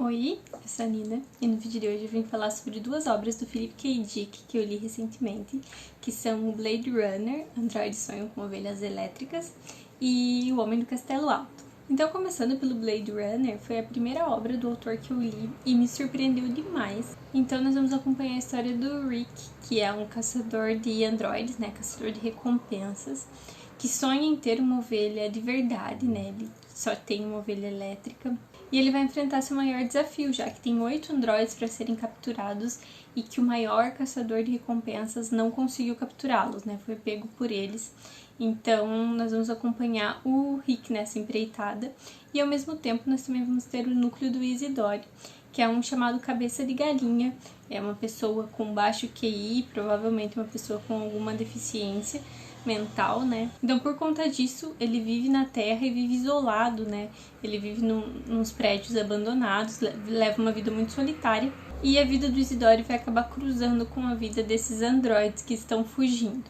Oi, eu sou a Nina e no vídeo de hoje eu vim falar sobre duas obras do Philip K. Dick que eu li recentemente, que são o Blade Runner, Androides Sonham com Ovelhas Elétricas, e O Homem do Castelo Alto. Então, começando pelo Blade Runner, foi a primeira obra do autor que eu li e me surpreendeu demais. Então nós vamos acompanhar a história do Rick, que é um caçador de androides, né, caçador de recompensas, que sonha em ter uma ovelha de verdade, né, ele só tem uma ovelha elétrica. E ele vai enfrentar seu maior desafio, já que tem 8 androides para serem capturados e que o maior caçador de recompensas não conseguiu capturá-los, né? Foi pego por eles. Então, nós vamos acompanhar o Rick nessa empreitada. E, ao mesmo tempo, nós também vamos ter o núcleo do Isidore, que é um chamado Cabeça de Galinha. É uma pessoa com baixo QI, provavelmente uma pessoa com alguma deficiência mental, né? Então, por conta disso, ele vive na Terra e vive isolado, né? Ele vive nos prédios abandonados, leva uma vida muito solitária. E a vida do Isidore vai acabar cruzando com a vida desses androides que estão fugindo.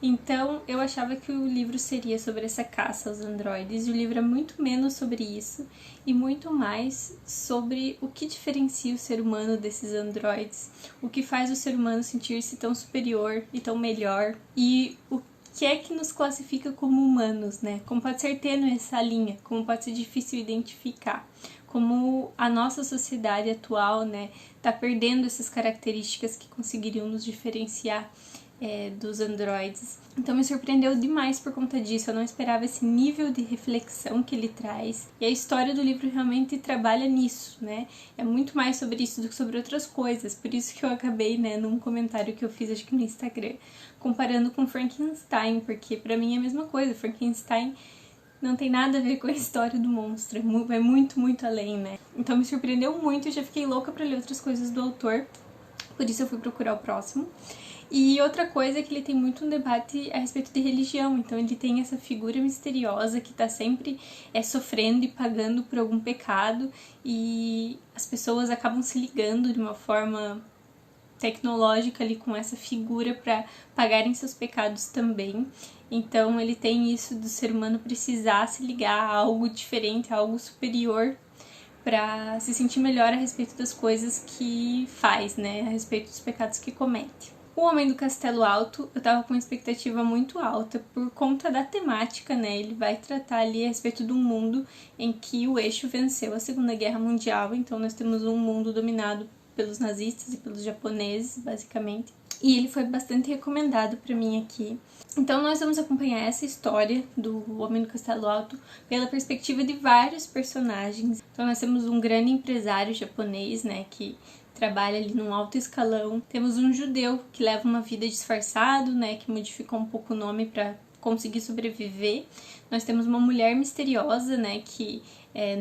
Então, eu achava que o livro seria sobre essa caça aos androides, e o livro é muito menos sobre isso, e muito mais sobre o que diferencia o ser humano desses androides, o que faz o ser humano sentir-se tão superior e tão melhor, e o que é que nos classifica como humanos, né? Como pode ser tênue essa linha, como pode ser difícil identificar, como a nossa sociedade atual, né, tá perdendo essas características que conseguiriam nos diferenciar dos androides. Então me surpreendeu demais por conta disso, eu não esperava esse nível de reflexão que ele traz. E a história do livro realmente trabalha nisso, né? É muito mais sobre isso do que sobre outras coisas, por isso que eu acabei, né, num comentário que eu fiz, acho que no Instagram, comparando com Frankenstein, porque pra mim é a mesma coisa, Frankenstein não tem nada a ver com a história do monstro, vai muito, muito além, né? Então me surpreendeu muito, eu já fiquei louca pra ler outras coisas do autor, por isso eu fui procurar o próximo. E outra coisa é que ele tem muito um debate a respeito de religião, então ele tem essa figura misteriosa que tá sempre sofrendo e pagando por algum pecado, e as pessoas acabam se ligando de uma forma tecnológica ali com essa figura para pagarem seus pecados também. Então ele tem isso do ser humano precisar se ligar a algo diferente, a algo superior, para se sentir melhor a respeito das coisas que faz, né, a respeito dos pecados que comete. O Homem do Castelo Alto, eu tava com uma expectativa muito alta por conta da temática, né? Ele vai tratar ali a respeito de um mundo em que o eixo venceu a Segunda Guerra Mundial, então nós temos um mundo dominado pelos nazistas e pelos japoneses, basicamente. E ele foi bastante recomendado pra mim aqui. Então nós vamos acompanhar essa história do Homem do Castelo Alto pela perspectiva de vários personagens. Então nós temos um grande empresário japonês, né, que trabalha ali num alto escalão. Temos um judeu que leva uma vida disfarçado, né, que modificou um pouco o nome para conseguir sobreviver. Nós temos uma mulher misteriosa, né, que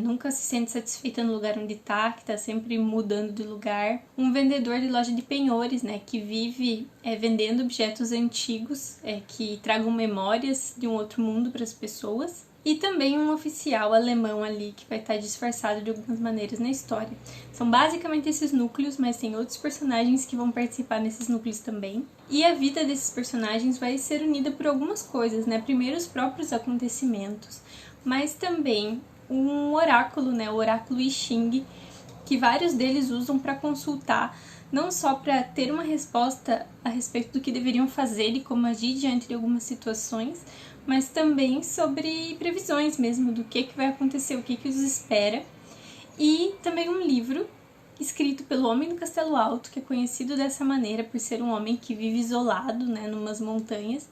nunca se sente satisfeita no lugar onde tá, que tá sempre mudando de lugar. Um vendedor de loja de penhores, né, que vive vendendo objetos antigos que tragam memórias de um outro mundo para as pessoas. E também um oficial alemão ali que vai estar disfarçado de algumas maneiras na história. São basicamente esses núcleos, mas tem outros personagens que vão participar nesses núcleos também. E a vida desses personagens vai ser unida por algumas coisas, né? Primeiro os próprios acontecimentos, mas também um oráculo, né? O oráculo I Ching, que vários deles usam para consultar, não só para ter uma resposta a respeito do que deveriam fazer e como agir diante de algumas situações, mas também sobre previsões mesmo, do que vai acontecer, o que os espera. E também um livro escrito pelo Homem do Castelo Alto, que é conhecido dessa maneira por ser um homem que vive isolado, né, numas montanhas.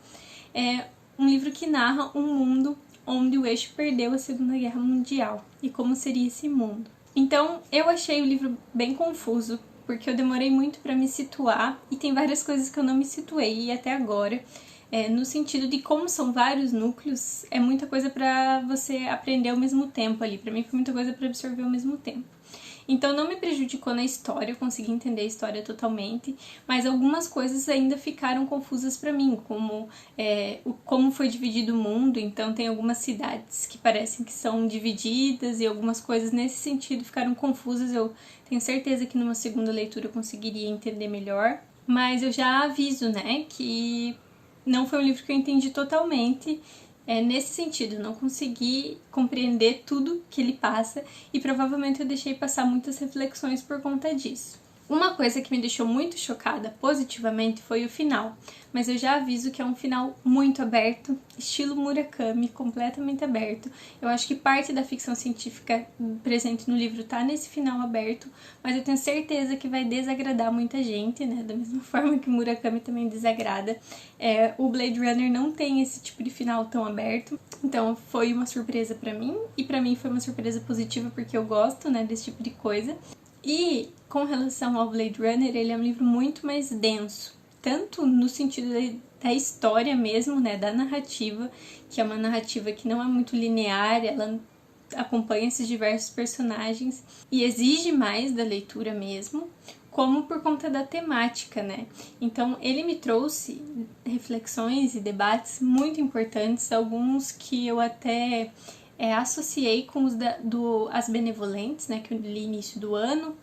É um livro que narra um mundo onde o eixo perdeu a Segunda Guerra Mundial e como seria esse mundo. Então, eu achei o livro bem confuso, porque eu demorei muito para me situar e tem várias coisas que eu não me situei até agora. No sentido de como são vários núcleos, é muita coisa para você aprender ao mesmo tempo ali. Para mim foi muita coisa para absorver ao mesmo tempo. Então não me prejudicou na história, eu consegui entender a história totalmente, mas algumas coisas ainda ficaram confusas para mim, como como foi dividido o mundo. Então tem algumas cidades que parecem que são divididas e algumas coisas nesse sentido ficaram confusas. Eu tenho certeza que numa segunda leitura eu conseguiria entender melhor, mas eu já aviso, né, que não foi um livro que eu entendi totalmente nesse sentido, não consegui compreender tudo que ele passa e provavelmente eu deixei passar muitas reflexões por conta disso. Uma coisa que me deixou muito chocada positivamente foi o final, mas eu já aviso que é um final muito aberto, estilo Murakami, completamente aberto. Eu acho que parte da ficção científica presente no livro tá nesse final aberto, mas eu tenho certeza que vai desagradar muita gente, né? Da mesma forma que Murakami também desagrada. O Blade Runner não tem esse tipo de final tão aberto, então foi uma surpresa pra mim, e pra mim foi uma surpresa positiva porque eu gosto, né, desse tipo de coisa. E com relação ao Blade Runner, ele é um livro muito mais denso, tanto no sentido da história mesmo, né, da narrativa, que é uma narrativa que não é muito linear, ela acompanha esses diversos personagens e exige mais da leitura mesmo, como por conta da temática, né? Então ele me trouxe reflexões e debates muito importantes, alguns que eu até associei com os As Benevolentes, né, que eu li início do ano.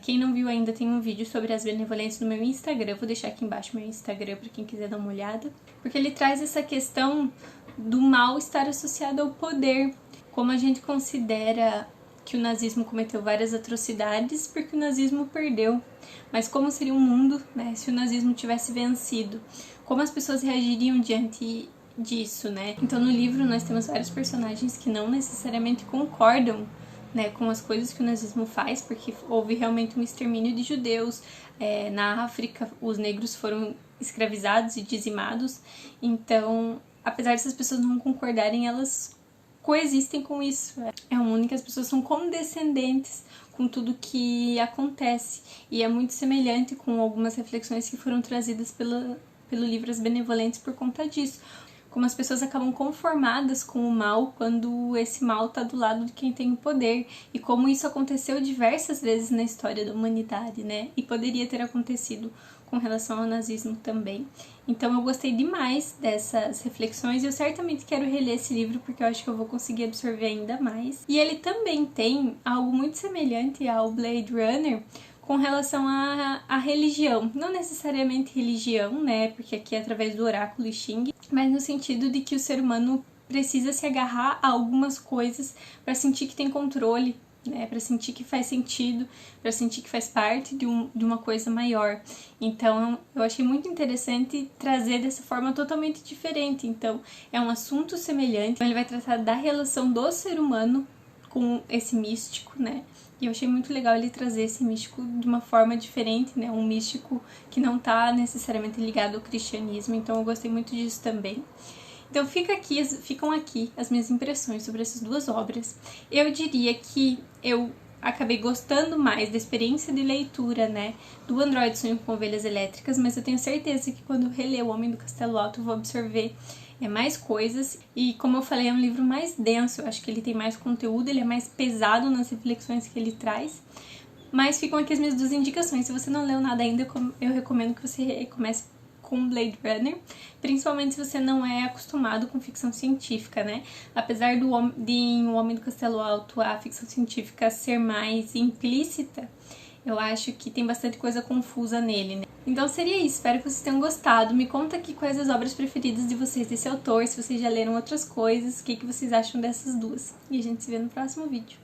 Quem não viu ainda, tem um vídeo sobre As Benevolentes no meu Instagram, vou deixar aqui embaixo meu Instagram para quem quiser dar uma olhada, porque ele traz essa questão do mal estar associado ao poder, como a gente considera que o nazismo cometeu várias atrocidades porque o nazismo perdeu, mas como seria um mundo, né, se o nazismo tivesse vencido? Como as pessoas reagiriam diante disso, né? Então no livro nós temos vários personagens que não necessariamente concordam, né, com as coisas que o nazismo faz, porque houve realmente um extermínio de judeus. Na África os negros foram escravizados e dizimados, então apesar dessas pessoas não concordarem, elas coexistem com isso. É um mundo em que as pessoas são condescendentes com tudo que acontece, e é muito semelhante com algumas reflexões que foram trazidas pelo livro As Benevolentes por conta disso. Como as pessoas acabam conformadas com o mal quando esse mal está do lado de quem tem o poder, e como isso aconteceu diversas vezes na história da humanidade, né? E poderia ter acontecido com relação ao nazismo também. Então eu gostei demais dessas reflexões e eu certamente quero reler esse livro porque eu acho que eu vou conseguir absorver ainda mais. E ele também tem algo muito semelhante ao Blade Runner com relação à religião. Não necessariamente religião, né? Porque aqui é através do oráculo Xing, mas no sentido de que o ser humano precisa se agarrar a algumas coisas para sentir que tem controle, né, para sentir que faz sentido, para sentir que faz parte de uma coisa maior. Então eu achei muito interessante trazer dessa forma totalmente diferente. Então é um assunto semelhante, ele vai tratar da relação do ser humano com esse místico, né? E eu achei muito legal ele trazer esse místico de uma forma diferente, né? Um místico que não tá necessariamente ligado ao cristianismo, então eu gostei muito disso também. Então ficam aqui as minhas impressões sobre essas duas obras. Eu diria que eu acabei gostando mais da experiência de leitura, né, do Android Sonho com Ovelhas Elétricas, mas eu tenho certeza que quando eu reler O Homem do Castelo Alto eu vou absorver mais coisas. E como eu falei, é um livro mais denso, eu acho que ele tem mais conteúdo, ele é mais pesado nas reflexões que ele traz. Mas ficam aqui as minhas duas indicações. Se você não leu nada ainda, eu recomendo que você comece com Blade Runner, principalmente se você não é acostumado com ficção científica, né? Apesar de O Homem do Castelo Alto a ficção científica ser mais implícita, eu acho que tem bastante coisa confusa nele, né? Então seria isso, espero que vocês tenham gostado. Me conta aqui quais as obras preferidas de vocês desse autor, se vocês já leram outras coisas, o que vocês acham dessas duas. E a gente se vê no próximo vídeo.